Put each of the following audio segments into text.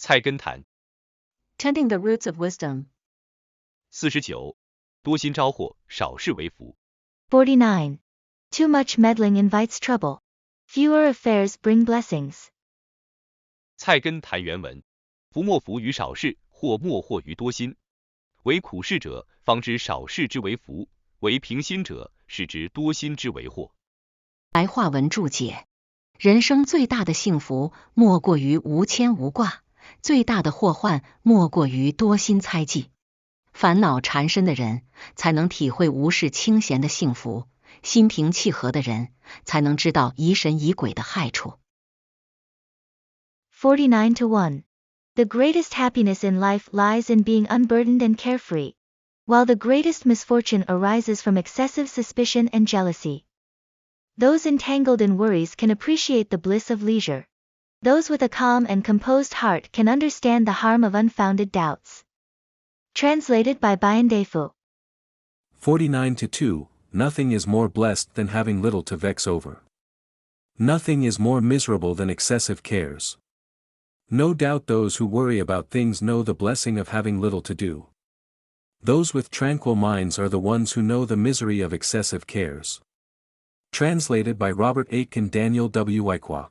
菜根谭 Tending the roots of wisdom. 49. 多心招祸，少事为福。 49. Too much meddling invites trouble. Fewer affairs bring blessings. 菜根谭原文：夫莫福于少事，或莫惑于多心。为苦事者，方知少事之为福；为平心者，是知多心之为祸。白话文注解：人生最大的幸福，莫过于无牵无挂；最大的祸患，莫过于多心猜忌。烦恼缠身的人，才能体会无事清闲的幸福；心平气和的人，才能知道疑神疑鬼的害处。49-1. The greatest happiness in life lies in being unburdened and carefree, while the greatest misfortune arises from excessive suspicion and jealousy. Those entangled in worries can appreciate the bliss of leisure. Those with a calm and composed heart can understand the harm of unfounded doubts. Translated by Bayandefu. 49-2. Nothing is more blessed than having little to vex over. Nothing is more miserable than excessive cares. No doubt those who worry about things know the blessing of having little to do. Those with tranquil minds are the ones who know the misery of excessive cares. Translated by Robert Aitken Daniel W. Wyckoff.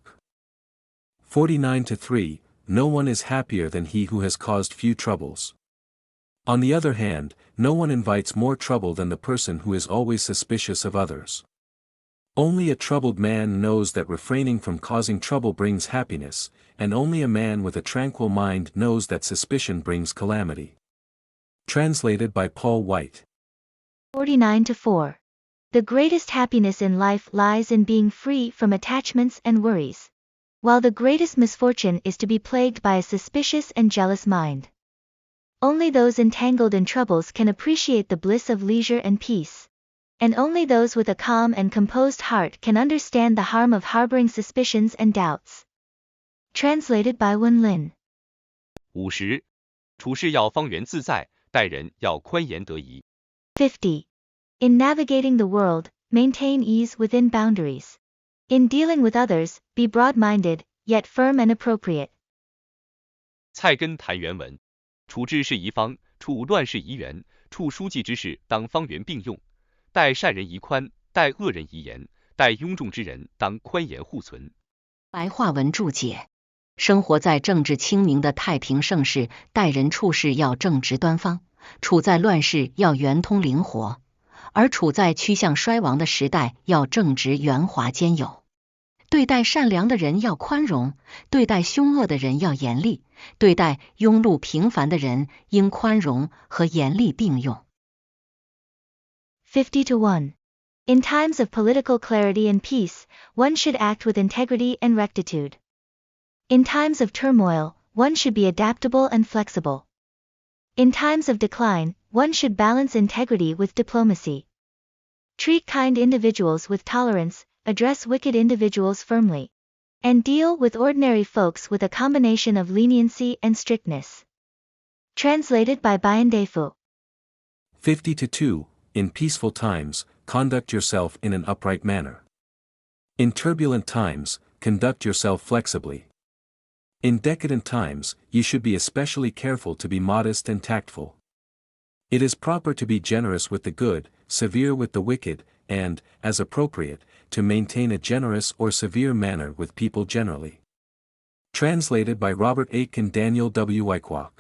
49-3. No one is happier than he who has caused few troubles. On the other hand, no one invites more trouble than the person who is always suspicious of others. Only a troubled man knows that refraining from causing trouble brings happiness, and only a man with a tranquil mind knows that suspicion brings calamity. Translated by Paul White. 49-4. The greatest happiness in life lies in being free from attachments and worries, while the greatest misfortune is to be plagued by a suspicious and jealous mind. Only those entangled in troubles can appreciate the bliss of leisure and peace, and only those with a calm and composed heart can understand the harm of harboring suspicions and doubts. Translated by Wen Lin. 50. 处事要方圆自在，待人要宽严得宜。 50. In navigating the world, maintain ease within boundaries. In dealing with others, be broad-minded, yet firm and appropriate. 菜根谭原文：处治事宜方，处乱事宜圆，处书记之事当方圆并用。待善人宜宽，待恶人宜严，待庸众之人当宽严互存。白话文注解：生活在政治清明的太平盛世，待人处事要正直端方；处在乱世要圆通灵活，而处在趋向衰亡的时代要正直圆滑坚有。对待善良的人要宽容，对待凶恶的人要严厉，对待庸碌平凡的人应宽容和严厉并用。50-1. In times of political clarity and peace, one should act with integrity and rectitude. In times of turmoil, one should be adaptable and flexible. In times of decline, one should balance integrity with diplomacy. Treat kind individuals with tolerance, address wicked individuals firmly, and deal with ordinary folks with a combination of leniency and strictness. Translated by Bayandefu. 50-2. In peaceful times, conduct yourself in an upright manner. In turbulent times, conduct yourself flexibly. In decadent times, you should be especially careful to be modest and tactful. It is proper to be generous with the good, severe with the wicked, and, as appropriate, to maintain a generous or severe manner with people generally. Translated by Robert Aitken Daniel W. Wyckoff.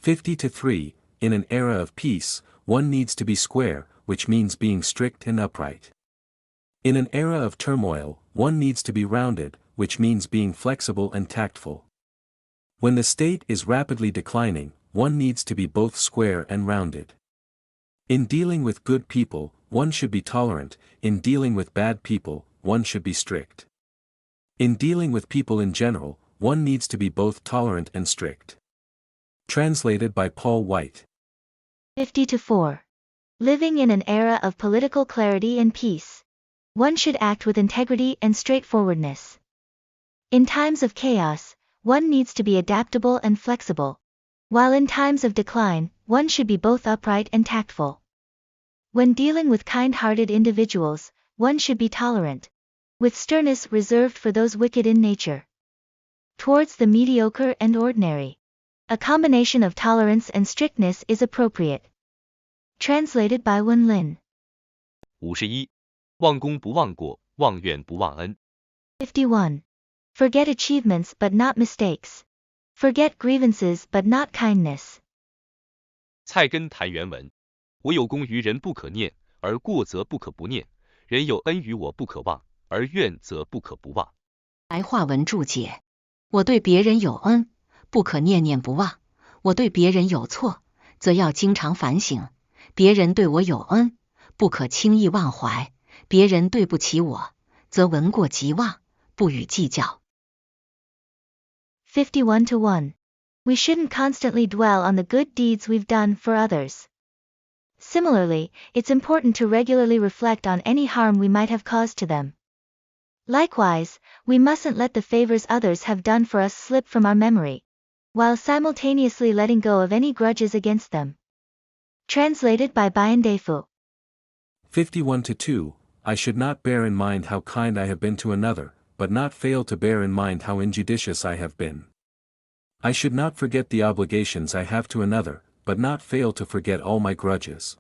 50-3. In an era of peace, one needs to be square, which means being strict and upright. In an era of turmoil, one needs to be rounded, which means being flexible and tactful. When the state is rapidly declining, one needs to be both square and rounded. In dealing with good people, one should be tolerant; in dealing with bad people, one should be strict. In dealing with people in general, one needs to be both tolerant and strict. Translated by Paul White. 50-4. Living in an era of political clarity and peace, one should act with integrity and straightforwardness. In times of chaos, one needs to be adaptable and flexible, while in times of decline, one should be both upright and tactful. When dealing with kind-hearted individuals, one should be tolerant, with sternness reserved for those wicked in nature. towards the mediocre and ordinary. A combination of tolerance and strictness is appropriate. Translated by Wen Lin. 51. 忘功不忘过，忘怨不忘恩。 51. Forget achievements but not mistakes. Forget grievances but not kindness. 菜根谭原文：我有功于人不可念，而过则不可不念；人有恩于我不可忘，而怨则不可不忘。白话文注解：我对别人有恩，不可念念不忘；我对别人有错，则要经常反省；别人对我有恩，不可轻易忘怀；别人对不起我，则闻过即忘，不予计较。51-1. We shouldn't constantly dwell on the good deeds we've done for others. Similarly, it's important to regularly reflect on any harm we might have caused to them. Likewise, we mustn't let the favors others have done for us slip from our memory, while simultaneously letting go of any grudges against them. Translated by Bayan Defu. 51-2. I should not bear in mind how kind I have been to another, but not fail to bear in mind how injudicious I have been. I should not forget the obligations I have to another, but not fail to forget all my grudges.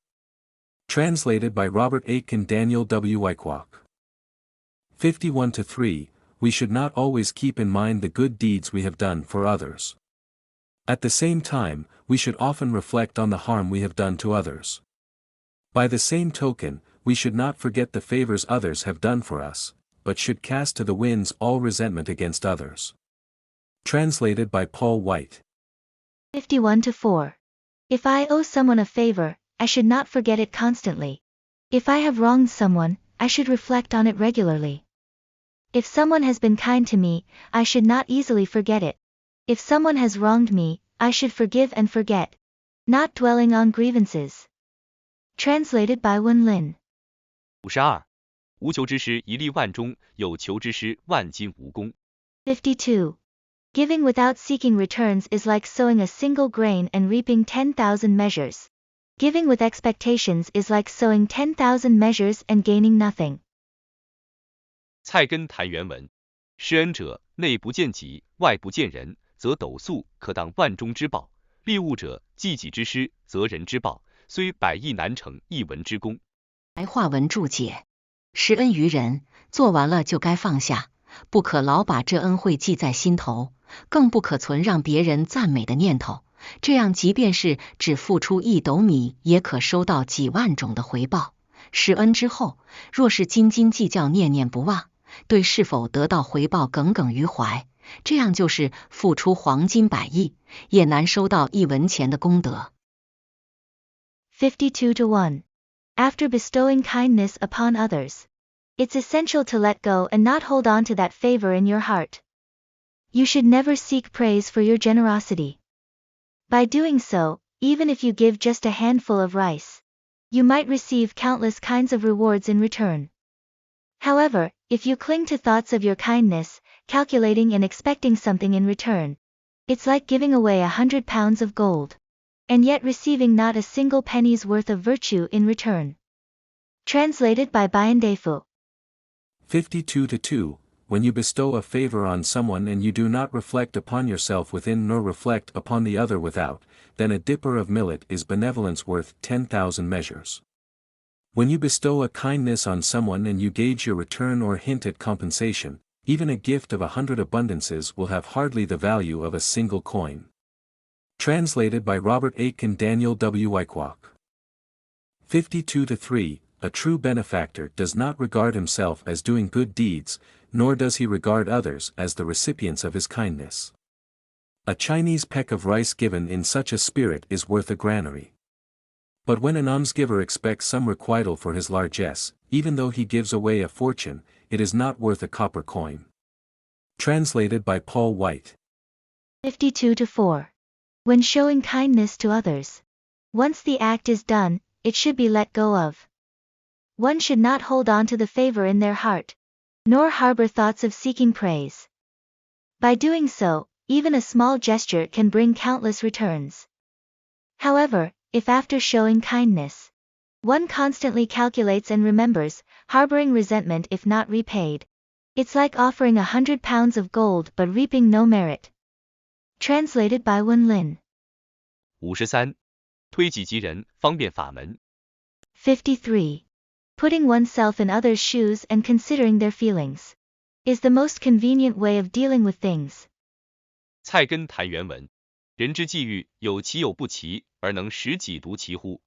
Translated by Robert Aitken Daniel W. Wyckoff. 51-3. We should not always keep in mind the good deeds we have done for others. At the same time, we should often reflect on the harm we have done to others. By the same token, we should not forget the favors others have done for us, but should cast to the winds all resentment against others. Translated by Paul White. 51-4. If I owe someone a favor, I should not forget it constantly. If I have wronged someone, I should reflect on it regularly. If someone has been kind to me, I should not easily forget it. If someone has wronged me, I should forgive and forget, not dwelling on grievances. Translated by Wen Lin. 52. 无求之师一粒万钟，有求之师万金无功。 52. Giving without seeking returns is like sowing a single grain and reaping 10,000 measures. Giving with expectations is like sowing 10,000 measures and gaining nothing. 菜根谭原文：施恩者，内不见己，外不见人，则斗粟，可当万钟之报；利物者，济己之师，则人之报，虽百亿难成一文之功。白话文注解：施恩于人，做完了就该放下，不可老把这恩惠记在心头，更不可存让别人赞美的念头，这样即便是只付出1斗米，也可收到几万种的回报。施恩之后，若是斤斤计较，念念不忘，对是否得到回报耿耿于怀，这样就是付出黄金100亿，也难收到1文钱的功德。52-1. After bestowing kindness upon others, it's essential to let go and not hold on to that favor in your heart. You should never seek praise for your generosity. By doing so, even if you give just a handful of rice, you might receive countless kinds of rewards in return. However, if you cling to thoughts of your kindness, calculating and expecting something in return, it's like giving away 100 pounds of gold, and yet receiving not a single penny's worth of virtue in return. Translated by Bayan Defu. 52-2. When you bestow a favor on someone and you do not reflect upon yourself within nor reflect upon the other without, then a dipper of millet is benevolence worth 10,000 measures. When you bestow a kindness on someone and you gauge your return or hint at compensation, even a gift of 100 abundances will have hardly the value of a single coin. Translated by Robert Aitken Daniel W. Wyckoff. 52-3. A true benefactor does not regard himself as doing good deeds, nor does he regard others as the recipients of his kindness. A Chinese peck of rice given in such a spirit is worth a granary. But when an almsgiver expects some requital for his largesse, even though he gives away a fortune, it is not worth a copper coin. Translated by Paul White. 52-4. When showing kindness to others, once the act is done, it should be let go of. One should not hold on to the favor in their heart, nor harbor thoughts of seeking praise. By doing so, even a small gesture can bring countless returns. However, if after showing kindness, one constantly calculates and remembers, harboring resentment if not repaid, It's like offering 100 pounds of gold but reaping no merit. Translated by Wen Lin. 53. 推己及人，方便法门。53. Putting oneself in others' shoes and considering their feelings is the most convenient way of dealing with things. 菜根谭原文：人之际遇，有其有不齐，而能使己独齐乎？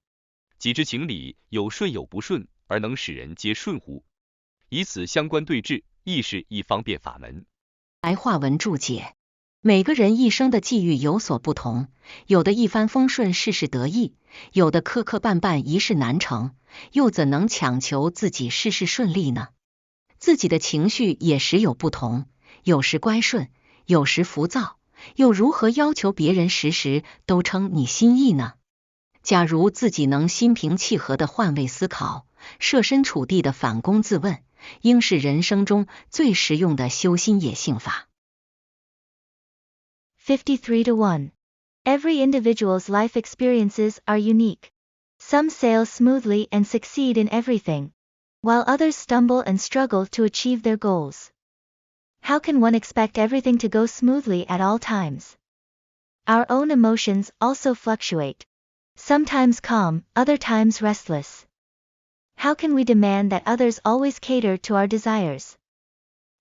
己之情理，有顺有不顺，而能使人皆顺乎？以此相关对治，亦是一方便法门。白话文注解：每个人一生的际遇有所不同，有的一帆风顺，事事得意，有的磕磕绊绊，一事难成，又怎能强求自己事事顺利呢？自己的情绪也时有不同，有时乖顺，有时浮躁，又如何要求别人时时都称你心意呢？假如自己能心平气和地换位思考，设身处地地反躬自问，应是人生中最实用的修心野性法。53-1. Every individual's life experiences are unique. Some sail smoothly and succeed in everything, while others stumble and struggle to achieve their goals. How can one expect everything to go smoothly at all times? Our own emotions also fluctuate. Sometimes calm, other times restless. How can we demand that others always cater to our desires?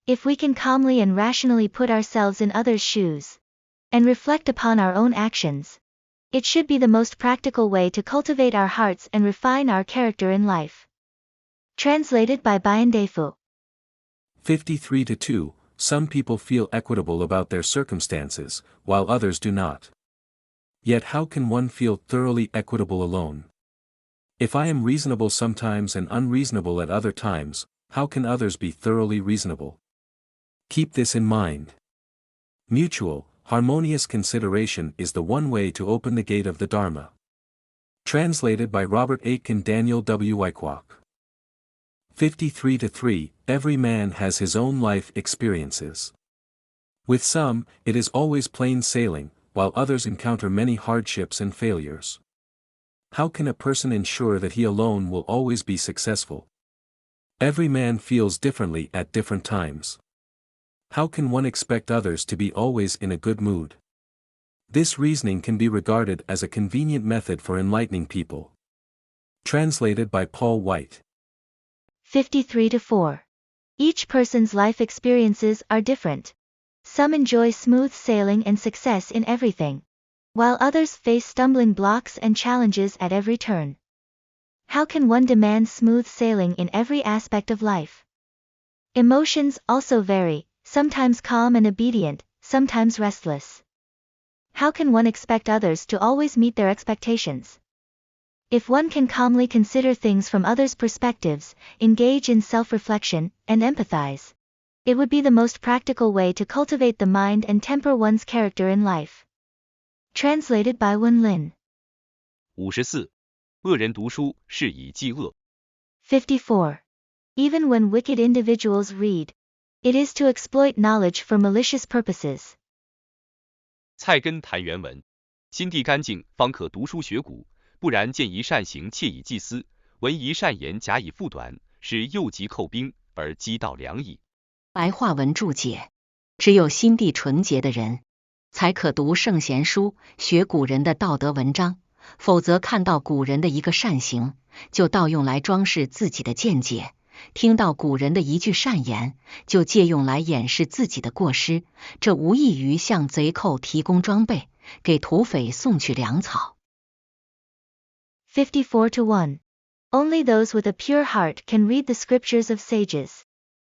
If we can calmly and rationally put ourselves in others' shoes, and reflect upon our own actions, it should be the most practical way to cultivate our hearts and refine our character in life. Translated by Bayan Defu. 53-2. Some people feel equitable about their circumstances, while others do not. Yet how can one feel thoroughly equitable alone? If I am reasonable sometimes and unreasonable at other times, how can others be thoroughly reasonable? Keep this in mind. Mutual, harmonious consideration is the one way to open the gate of the Dharma. Translated by Robert Aitken Daniel W. Wyckoff. 53-3. Every man has his own life experiences. With some, it is always plain sailing, while others encounter many hardships and failures. How can a person ensure that he alone will always be successful? Every man feels differently at different times. How can one expect others to be always in a good mood? This reasoning can be regarded as a convenient method for enlightening people. Translated by Paul White. 53-4. Each person's life experiences are different. Some enjoy smooth sailing and success in everything, while others face stumbling blocks and challenges at every turn. How can one demand smooth sailing in every aspect of life? Emotions also vary, sometimes calm and obedient, sometimes restless. How can one expect others to always meet their expectations? If one can calmly consider things from others' perspectives, engage in self-reflection, and empathize, it would be the most practical way to cultivate the mind and temper one's character in life. Translated by Wen Lin. 54. 恶人读书，是以济恶。54. Even when wicked individuals read, it is to exploit knowledge for malicious purposes. 菜根谭原文：心地干净，方可读书学古，不然见一善行窃以济私，闻一善言假以复短，是诱急寇兵，而击盗良矣。白话文注解：只有心地纯洁的人，才可读圣贤书，学古人的道德文章，否则看到古人的一个善行，就盗用来装饰自己的见解；听到古人的一句善言，就借用来掩饰自己的过失，这无异于向贼寇提供装备，给土匪送去粮草。54-1. Only those with a pure heart can read the scriptures of sages,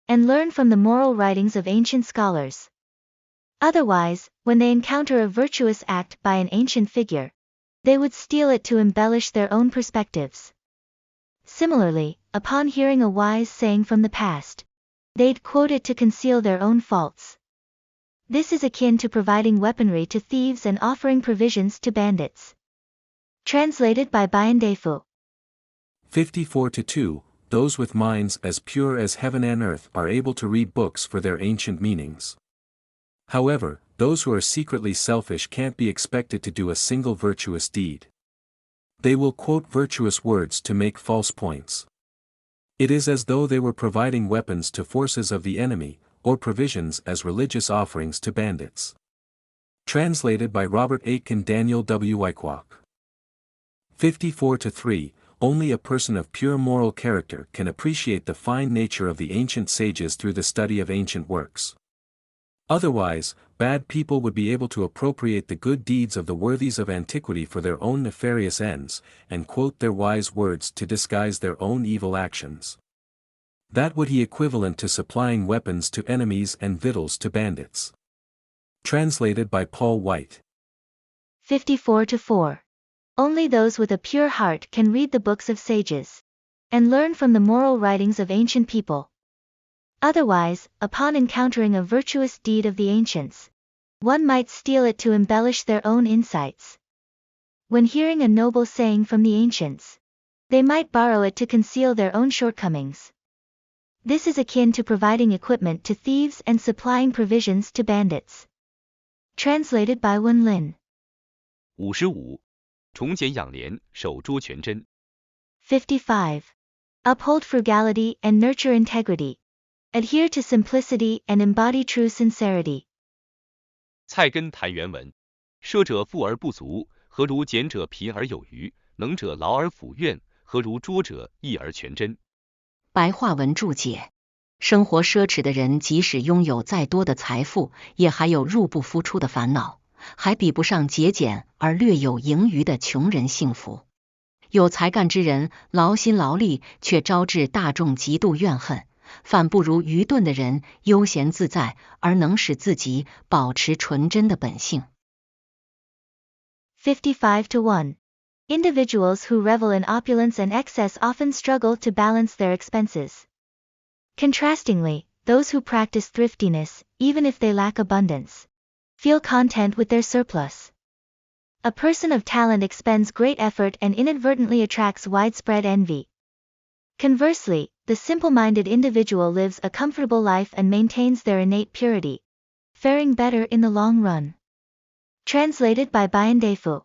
and learn from the moral writings of ancient scholars. Otherwise, when they encounter a virtuous act by an ancient figure, they would steal it to embellish their own perspectives. Similarly, upon hearing a wise saying from the past, they'd quote it to conceal their own faults. This is akin to providing weaponry to thieves and offering provisions to bandits. Translated by Bayan Defu. 54-2. Those with minds as pure as heaven and earth are able to read books for their ancient meanings. However, those who are secretly selfish can't be expected to do a single virtuous deed. They will quote virtuous words to make false points. It is as though they were providing weapons to forces of the enemy, or provisions as religious offerings to bandits. Translated by Robert Aitken Daniel W. Wyckoff. 54-3, only a person of pure moral character can appreciate the fine nature of the ancient sages through the study of ancient works. Otherwise, bad people would be able to appropriate the good deeds of the worthies of antiquity for their own nefarious ends, and quote their wise words to disguise their own evil actions. That would be equivalent to supplying weapons to enemies and victuals to bandits. Translated by Paul White. 54-4. Only those with a pure heart can read the books of sages, and learn from the moral writings of ancient people. Otherwise, upon encountering a virtuous deed of the ancients, one might steal it to embellish their own insights. When hearing a noble saying from the ancients, they might borrow it to conceal their own shortcomings. This is akin to providing equipment to thieves and supplying provisions to bandits. Translated by Wen Lin. 55. 崇俭养廉，守拙全真。 55. Uphold frugality and nurture integrity. Adhere to simplicity and embody true sincerity. 菜根谭原文：奢者富而不足，何如俭者贫而有余？能者劳而抚怨，何如拙者益而全真？白话文注解：生活奢侈的人，即使拥有再多的财富，也还有入不敷出的烦恼，还比不上节俭而略有盈余的穷人幸福。有才干之人，劳心劳力，却招致大众极度怨恨。反不如愚钝的人悠闲自在，而能使自己保持纯真的本性。55-1. Individuals who revel in opulence and excess often struggle to balance their expenses. Contrastingly, those who practice thriftiness, even if they lack abundance, feel content with their surplus. A person of talent expends great effort and inadvertently attracts widespread envy. Conversely, the simple-minded individual lives a comfortable life and maintains their innate purity, faring better in the long run. Translated by Bayan Defu.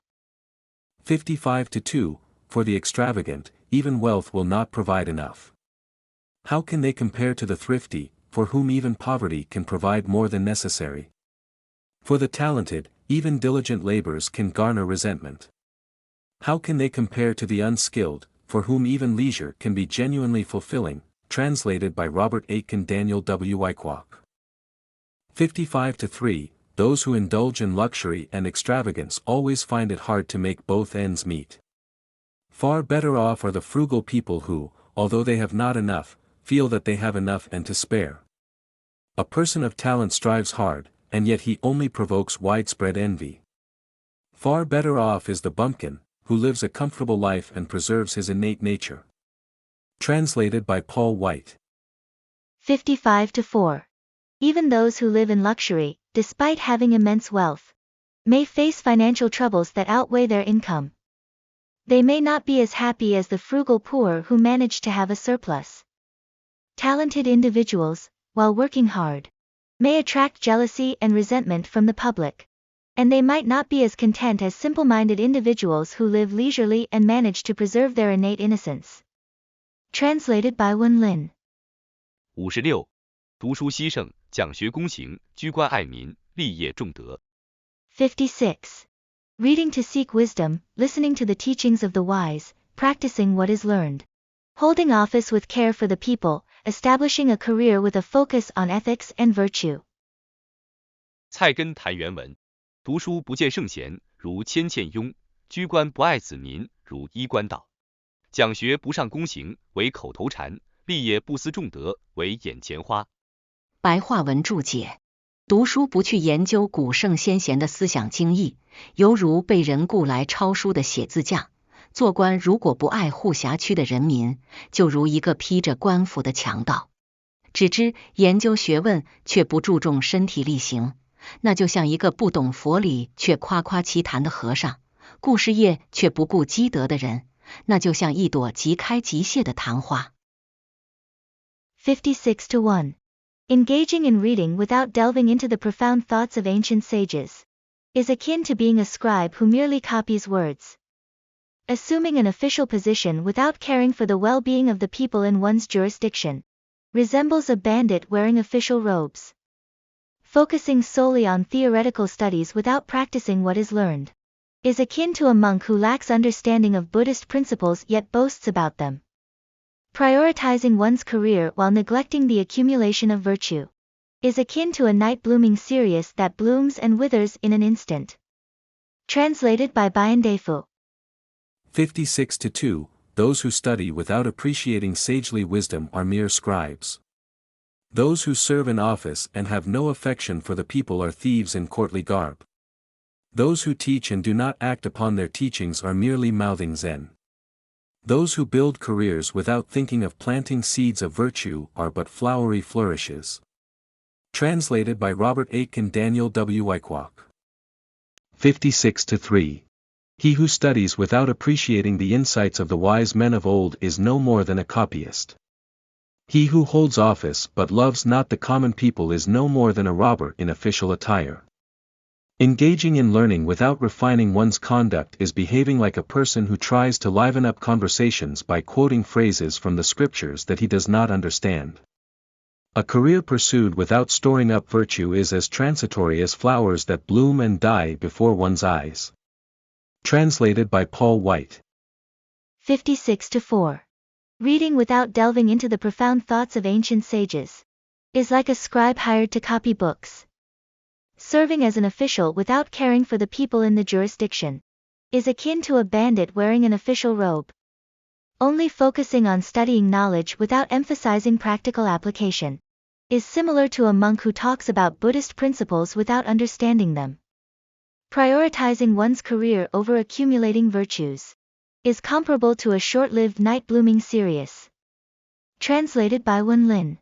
55-2, for the extravagant, even wealth will not provide enough. How can they compare to the thrifty, for whom even poverty can provide more than necessary? For the talented, even diligent labors can garner resentment. How can they compare to the unskilled, for whom even leisure can be genuinely fulfilling? Translated by Robert Aitken Daniel W. Wyckoff. 55-3, those who indulge in luxury and extravagance always find it hard to make both ends meet. Far better off are the frugal people who, although they have not enough, feel that they have enough and to spare. A person of talent strives hard, and yet he only provokes widespread envy. Far better off is the bumpkin, who lives a comfortable life and preserves his innate nature. Translated by Paul White. 55-4. Even those who live in luxury, despite having immense wealth, may face financial troubles that outweigh their income. They may not be as happy as the frugal poor who manage to have a surplus. Talented individuals, while working hard, may attract jealousy and resentment from the public, and they might not be as content as simple-minded individuals who live leisurely and manage to preserve their innate innocence. Translated by Wen Lin. 56. 读书希圣，讲学躬行，居官爱民，立业重德。 56. Reading to seek wisdom, listening to the teachings of the wise, practicing what is learned, holding office with care for the people, establishing a career with a focus on ethics and virtue. 菜根谭原文：读书不见圣贤，如谦欠庸；居官不爱子民，如衣冠道；讲学不上躬行，为口头禅；立业不思重德，为眼前花。白话文注解：读书不去研究古圣先贤的思想精义，犹如被人雇来抄书的写字匠；做官如果不爱护辖区的人民，就如一个披着官服的强盗；只知研究学问却不注重身体力行，那就像一个不懂佛理却夸夸其谈的和尚；顾事业却不顾积德的人，那就像一朵即开即谢的昙花。56-1. Engaging in reading without delving into the profound thoughts of ancient sages is akin to being a scribe who merely copies words. Assuming an official position without caring for the well-being of the people in one's jurisdiction resembles a bandit wearing official robes. focusing solely on theoretical studies without practicing what is learned, is akin to a monk who lacks understanding of Buddhist principles yet boasts about them. Prioritizing one's career while neglecting the accumulation of virtue is akin to a night blooming cereus that blooms and withers in an instant. Translated by Bayandefu. 56-2. Those who study without appreciating sagely wisdom are mere scribes. Those who serve in office and have no affection for the people are thieves in courtly garb. Those who teach and do not act upon their teachings are merely mouthing Zen. Those who build careers without thinking of planting seeds of virtue are but flowery flourishes. Translated by Robert Aitken Daniel W. Wyckoff. 56-3. He who studies without appreciating the insights of the wise men of old is no more than a copyist. He who holds office but loves not the common people is no more than a robber in official attire. Engaging in learning without refining one's conduct is behaving like a person who tries to liven up conversations by quoting phrases from the scriptures that he does not understand. A career pursued without storing up virtue is as transitory as flowers that bloom and die before one's eyes. Translated by Paul White. 56-4. Reading without delving into the profound thoughts of ancient sages is like a scribe hired to copy books. Serving as an official without caring for the people in the jurisdiction is akin to a bandit wearing an official robe. Only focusing on studying knowledge without emphasizing practical application is similar to a monk who talks about Buddhist principles without understanding them. Prioritizing one's career over accumulating virtues is comparable to a short-lived night blooming cereus. Translated by Wen Lin.